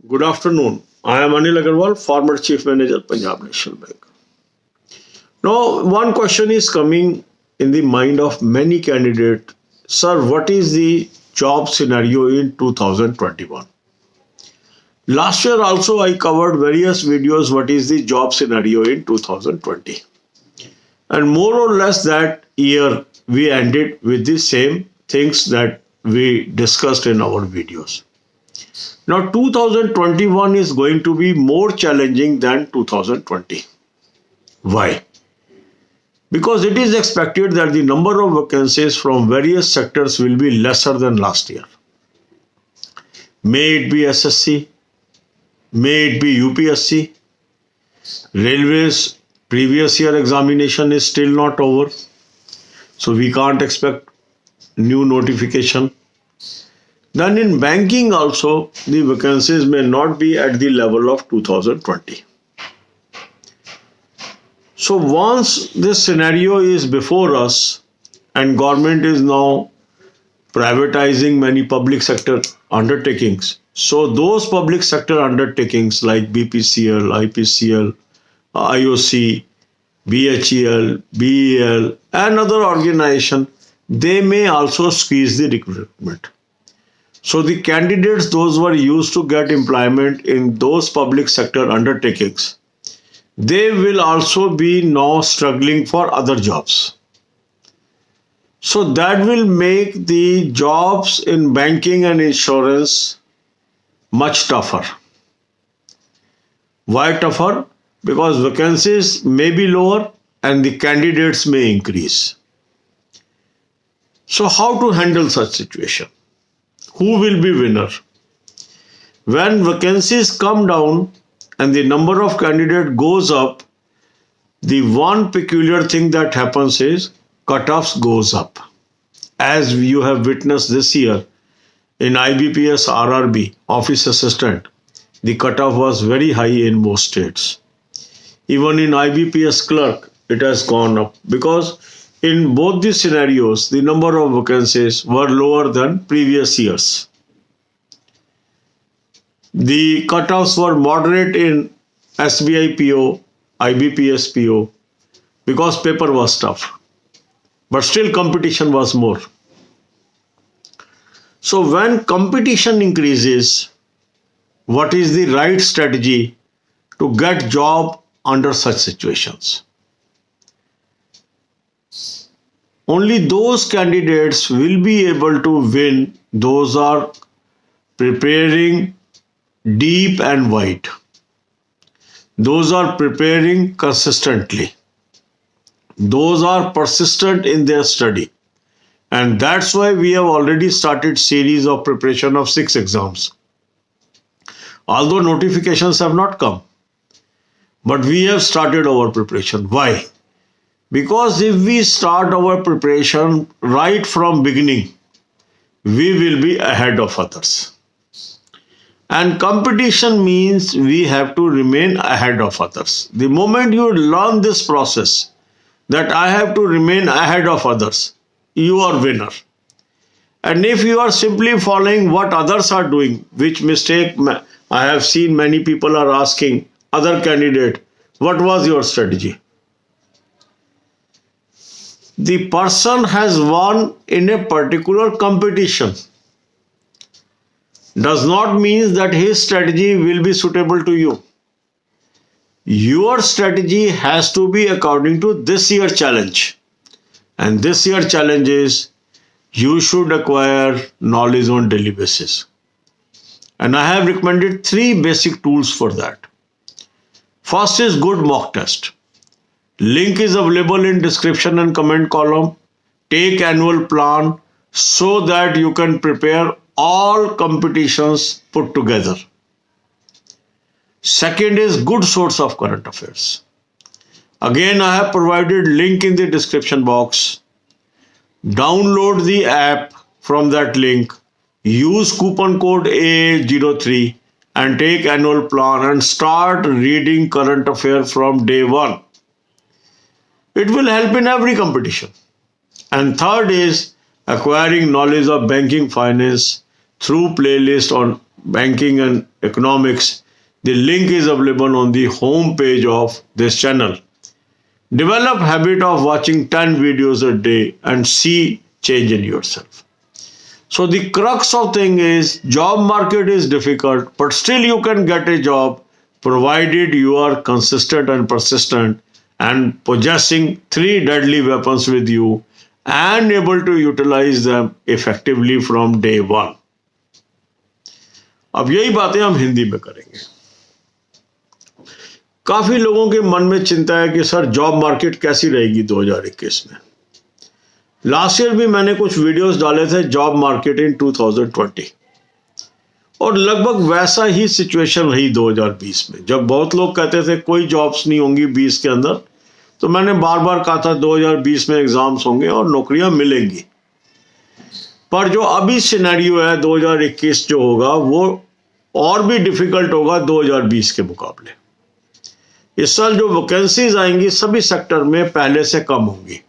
Good afternoon. I am Anil Agarwal, former Chief Manager, Punjab National Bank. Now, one question is coming in the mind of many candidates. Sir, what is the job scenario in 2021? Last year also I covered various videos what is the job scenario in 2020. And more or less that year we ended with the same things that we discussed in our videos. Now 2021 is going to be more challenging than 2020. Why? Because it is expected that the number of vacancies from various sectors will be lesser than last year. May it be SSC, may it be UPSC, railways previous year examination is still not over, so we can't expect new notification. Then in banking also the vacancies may not be at the level of 2020. So once this scenario is before us and government is now privatizing many public sector undertakings, so those public sector undertakings like BPCL, IPCL, IOC, BHEL, BEL and other organization, they may also squeeze the recruitment. So the candidates, those who are used to get employment in those public sector undertakings, they will also be now struggling for other jobs. So that will make the jobs in banking and insurance much tougher. Why tougher? Because vacancies may be lower and the candidates may increase. So how to handle such situation? Who will be winner? When vacancies come down and the number of candidates goes up, the one peculiar thing that happens is cutoffs goes up. As you have witnessed this year in IBPS RRB, Office Assistant, the cutoff was very high in most states. Even in IBPS Clerk, it has gone up because in both these scenarios, the number of vacancies were lower than previous years. The cutoffs were moderate in SBI PO, IBPS PO because paper was tough. But still competition was more. So when competition increases, what is the right strategy to get job under such situations? Only those candidates will be able to win those are preparing deep and wide. Those are preparing consistently. Those are persistent in their study. And that's why we have already started series of preparation of 6 exams. Although notifications have not come. But we have started our preparation. Why? Because if we start our preparation right from beginning, we will be ahead of others. And competition means we have to remain ahead of others. The moment you learn this process, that I have to remain ahead of others, you are winner. And if you are simply following what others are doing, which mistake I have seen many people are asking other candidate, what was your strategy? The person has won in a particular competition does not mean that his strategy will be suitable to you. Your strategy has to be according to this year challenge. And this year challenge is you should acquire knowledge on daily basis. And I have recommended 3 basic tools for that. First is good mock test. Link is available in description and comment column. Take annual plan so that you can prepare all competitions put together. Second is good source of current affairs. Again, I have provided link in the description box. Download the app from that link. Use coupon code AA03 and take annual plan and start reading current affairs from day 1. It will help in every competition. And third is acquiring knowledge of banking finance through playlist on banking and economics, the link is available on the home page of this channel. Develop habit of watching 10 videos a day and see change in yourself. So the crux of thing is job market is difficult, but still you can get a job provided you are consistent and persistent and possessing 3 deadly weapons with you and able to utilize them effectively from day one. अब यही बातें हम हिंदी में करेंगे। काफी लोगों के मन में चिंता है कि सर जॉब मार्केट कैसी रहेगी 2021 में। लास्ट ईयर भी मैंने कुछ वीडियोस डाले थे जॉब मार्केट इन 2020 और लगभग वैसा ही सिचुएशन रही 2020 में। जब बहुत लोग कहते थे कोई जॉब्स नहीं होंगी 20 के अंदर, तो मैंने बार बार कहा था 2020 में एग्जाम्स होंगे और नौकरियां मिलेंगी। पर जो अभी सिनेरियो है 2021 जो होगा वो और भी डिफिकल्ट होगा 2020 के मुकाबले। इस साल जो वैकेंसीज आएंगी सभी सेक्टर में पहले से कम होंगी,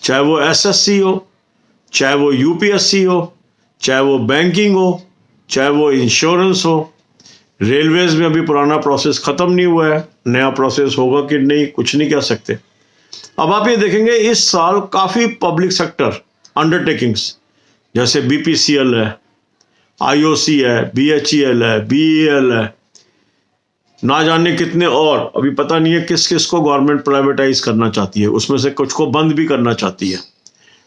चाहे वो एसएससी हो, चाहे वो यूपीएससी हो, चाहे वो बैंकिंग हो, चाहे वो इंश्योरेंस हो। रेलवेज में अभी पुराना प्रोसेस खत्म नहीं हुआ है, नया प्रोसेस होगा कि नहीं कुछ नहीं कह सकते। अब आप ये देखेंगे इस साल काफ़ी पब्लिक सेक्टर अंडरटेकिंग्स जैसे बीपीसीएल है, आईओसी है, बीएचईएल है, बीईएल है, ना जाने कितने और, अभी पता नहीं है किस किस को गवर्नमेंट प्राइवेटाइज करना चाहती है, उसमें से कुछ को बंद भी करना चाहती है।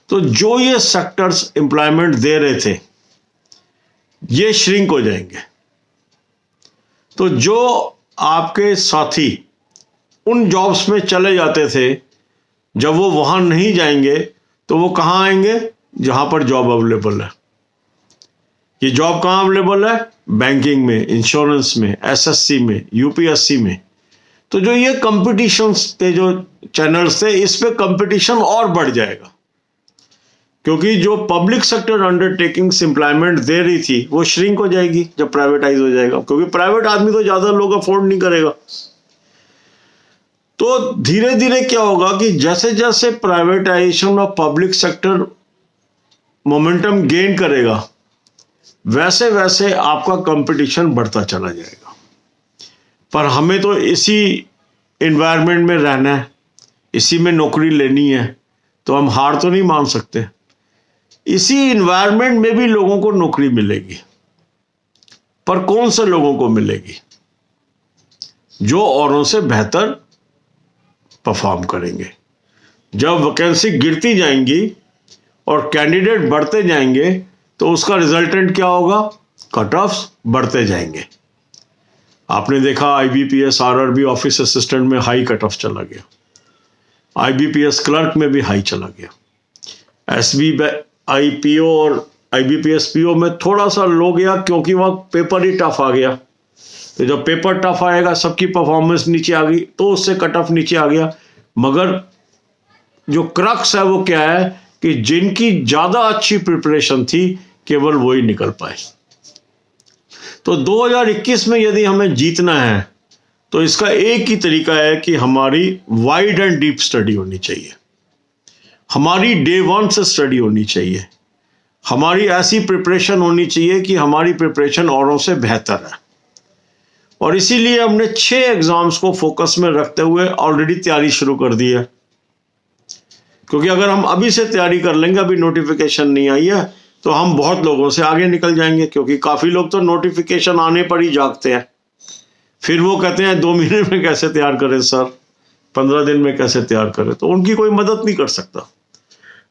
तो जो ये सेक्टर्स एम्प्लॉयमेंट दे रहे थे ये श्रिंक हो जाएंगे। तो जो आपके साथी उन जॉब्स में चले जाते थे, जब वो वहां नहीं जाएंगे तो वो कहां आएंगे? जहां पर जॉब अवेलेबल है। ये जॉब कहां अवेलेबल है? बैंकिंग में, इंश्योरेंस में, एसएससी में, यूपीएससी में। तो जो ये कंपटीशंस थे, जो चैनल्स थे, इस पे कंपटीशन और बढ़ जाएगा, क्योंकि जो पब्लिक सेक्टर अंडरटेकिंग्स एम्प्लॉयमेंट दे रही थी वो श्रिंक हो जाएगी जब प्राइवेटाइज हो जाएगा, क्योंकि प्राइवेट आदमी तो ज्यादा लोग अफोर्ड नहीं करेगा। तो धीरे धीरे क्या होगा कि जैसे जैसे privatisation of public sector momentum gain करेगा वैसे वैसे आपका कंपटीशन बढ़ता चला जाएगा। पर हमें तो इसी एनवायरनमेंट में रहना है, इसी में नौकरी लेनी है, तो हम हार तो नहीं मान सकते। इसी एनवायरनमेंट में भी लोगों को नौकरी मिलेगी, पर कौन से लोगों को मिलेगी? जो औरों से बेहतर परफॉर्म करेंगे। जब वैकेंसी गिरती जाएंगी और कैंडिडेट बढ़ते जाएंगे तो उसका रिजल्टेंट क्या होगा? कट ऑफ्स बढ़ते जाएंगे। आपने देखा आईबीपीएस आरआरबी ऑफिस असिस्टेंट में हाई कट ऑफ चला गया, आईबीपीएस क्लर्क में भी हाई चला गया, एसबीआईपीओ और आईबीपीएस पीओ में थोड़ा सा लो गया क्योंकि वह पेपर ही टफ आ गया। तो जब पेपर टफ आएगा सबकी परफॉर्मेंस नीचे आ गई तो उससे कट ऑफ नीचे आ गया। मगर जो क्रक्स है वो क्या है कि जिनकी ज्यादा अच्छी प्रिपरेशन थी केवल वो ही निकल पाए। तो 2021 में यदि हमें जीतना है तो इसका एक ही तरीका है कि हमारी वाइड एंड डीप स्टडी होनी चाहिए, हमारी डे वन से स्टडी होनी चाहिए, हमारी ऐसी प्रिपरेशन होनी चाहिए कि हमारी प्रिपरेशन औरों से बेहतर है। और इसीलिए हमने 6 एग्जाम्स को फोकस में रखते हुए ऑलरेडी तैयारी शुरू कर दी है, क्योंकि अगर हम अभी से तैयारी कर लेंगे, अभी नोटिफिकेशन नहीं आई है, तो हम बहुत लोगों से आगे निकल जाएंगे, क्योंकि काफ़ी लोग तो नोटिफिकेशन आने पर ही जागते हैं। फिर वो कहते हैं 2 महीने में कैसे तैयार करें सर, 15 दिन में कैसे तैयार करें। तो उनकी कोई मदद नहीं कर सकता।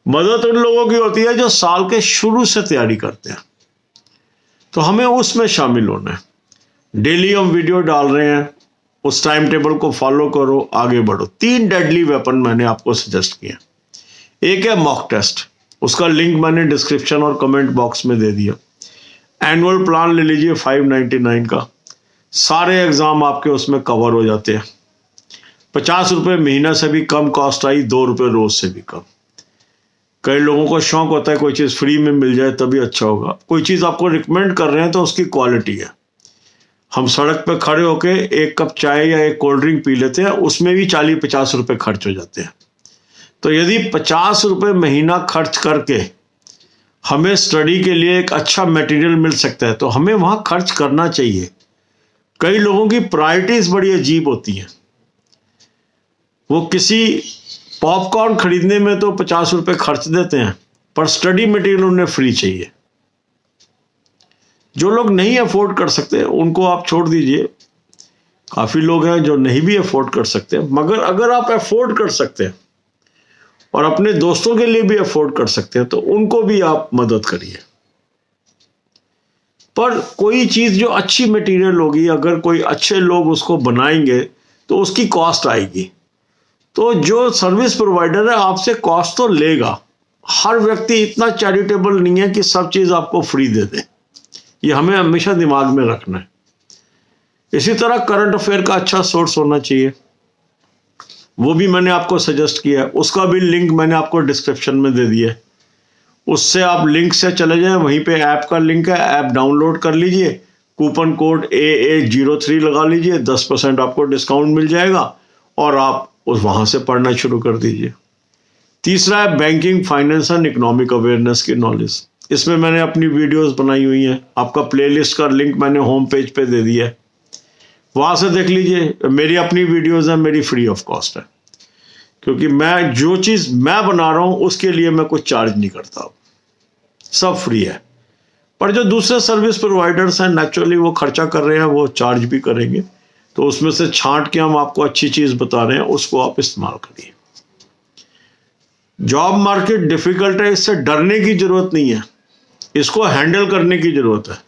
मदद उन लोगों की होती है जो साल के शुरू से तैयारी करते हैं। तो हमें उसमें शामिल होना है। डेली हम वीडियो डाल रहे हैं, उस टाइम टेबल को फॉलो करो, आगे बढ़ो। 3 डेडली वेपन मैंने आपको सजेस्ट किया। एक है मॉक टेस्ट, उसका लिंक मैंने डिस्क्रिप्शन और कमेंट बॉक्स में दे दिया। एनुअल प्लान ले लीजिए 599 का, सारे एग्जाम आपके उसमें कवर हो जाते हैं। 50 रुपये महीना से भी कम कॉस्ट आई, 2 रुपये रोज से भी कम। कई लोगों को शौक होता है कोई चीज़ फ्री में मिल जाए तभी अच्छा होगा। कोई चीज़ आपको रिकमेंड कर रहे हैं तो उसकी क्वालिटी है। हम सड़क पे खड़े होके 1 कप चाय या 1 कोल्ड ड्रिंक पी लेते हैं, उसमें भी 40-50 रुपये खर्च हो जाते हैं। तो यदि 50 रुपये महीना खर्च करके हमें स्टडी के लिए एक अच्छा मटेरियल मिल सकता है, तो हमें वहां खर्च करना चाहिए। कई लोगों की प्रायोरिटीज बड़ी अजीब होती हैं। वो किसी पॉपकॉर्न खरीदने में तो 50 रुपए खर्च देते हैं, पर स्टडी मटेरियल उन्हें फ्री चाहिए। जो लोग नहीं अफोर्ड कर सकते उनको आप छोड़ दीजिए। काफी लोग हैं जो नहीं भी अफोर्ड कर सकते, मगर अगर आप अफोर्ड कर सकते हैं और अपने दोस्तों के लिए भी अफोर्ड कर सकते हैं तो उनको भी आप मदद करिए। पर कोई चीज जो अच्छी मटेरियल होगी, अगर कोई अच्छे लोग उसको बनाएंगे तो उसकी कॉस्ट आएगी। तो जो सर्विस प्रोवाइडर है आपसे कॉस्ट तो लेगा। हर व्यक्ति इतना चैरिटेबल नहीं है कि सब चीज आपको फ्री दे दे। ये हमें हमेशा दिमाग में रखना है। इसी तरह करंट अफेयर का अच्छा सोर्स होना चाहिए, वो भी मैंने आपको सजेस्ट किया है। उसका भी लिंक मैंने आपको डिस्क्रिप्शन में दे दिया है। उससे आप लिंक से चले जाएं, वहीं पे ऐप का लिंक है, ऐप डाउनलोड कर लीजिए, कूपन कोड AA03 लगा लीजिए, 10% आपको डिस्काउंट मिल जाएगा और आप उस वहां से पढ़ना शुरू कर दीजिए। तीसरा है banking, finance and economic awareness की नॉलेज। इसमें मैंने अपनी वीडियोस बनाई हुई हैं। आपका प्लेलिस्ट का लिंक मैंने होम पेज पे दे दिया है, वहां से देख लीजिए। मेरी अपनी वीडियोस है, मेरी फ्री ऑफ कॉस्ट है, क्योंकि मैं जो चीज मैं बना रहा हूं उसके लिए मैं कुछ चार्ज नहीं करता, सब फ्री है। पर जो दूसरे सर्विस प्रोवाइडर्स हैं नेचुरली वो खर्चा कर रहे हैं, वो चार्ज भी करेंगे। तो उसमें से छांट के हम आपको अच्छी चीज बता रहे हैं, उसको आप इस्तेमाल करिए। जॉब मार्केट डिफिकल्ट है, इससे डरने की जरूरत नहीं है, इसको हैंडल करने की जरूरत है।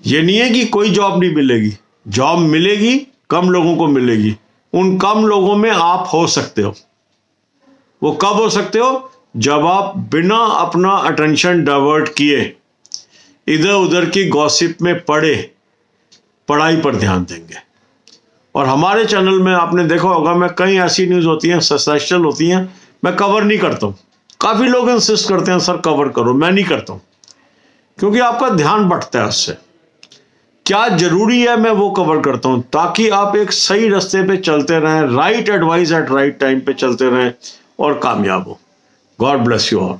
ये नहीं है कि कोई जॉब नहीं मिलेगी, जॉब मिलेगी, कम लोगों को मिलेगी। उन कम लोगों में आप हो सकते हो। वो कब हो सकते हो? जब आप बिना अपना अटेंशन डाइवर्ट किए इधर उधर की गॉसिप में पढ़ाई पर ध्यान देंगे। और हमारे चैनल में आपने देखा होगा, मैं कई ऐसी न्यूज होती हैं, सेंसेशनल होती हैं, मैं कवर नहीं करता हूं। काफी लोग इंसिस्ट करते हैं सर कवर करो, मैं नहीं करता हूं, क्योंकि आपका ध्यान बंटता है उससे। क्या जरूरी है मैं वो कवर करता हूं, ताकि आप एक सही रास्ते पे चलते रहें, right advice eight right time पे चलते रहें और कामयाब हो। God bless you all.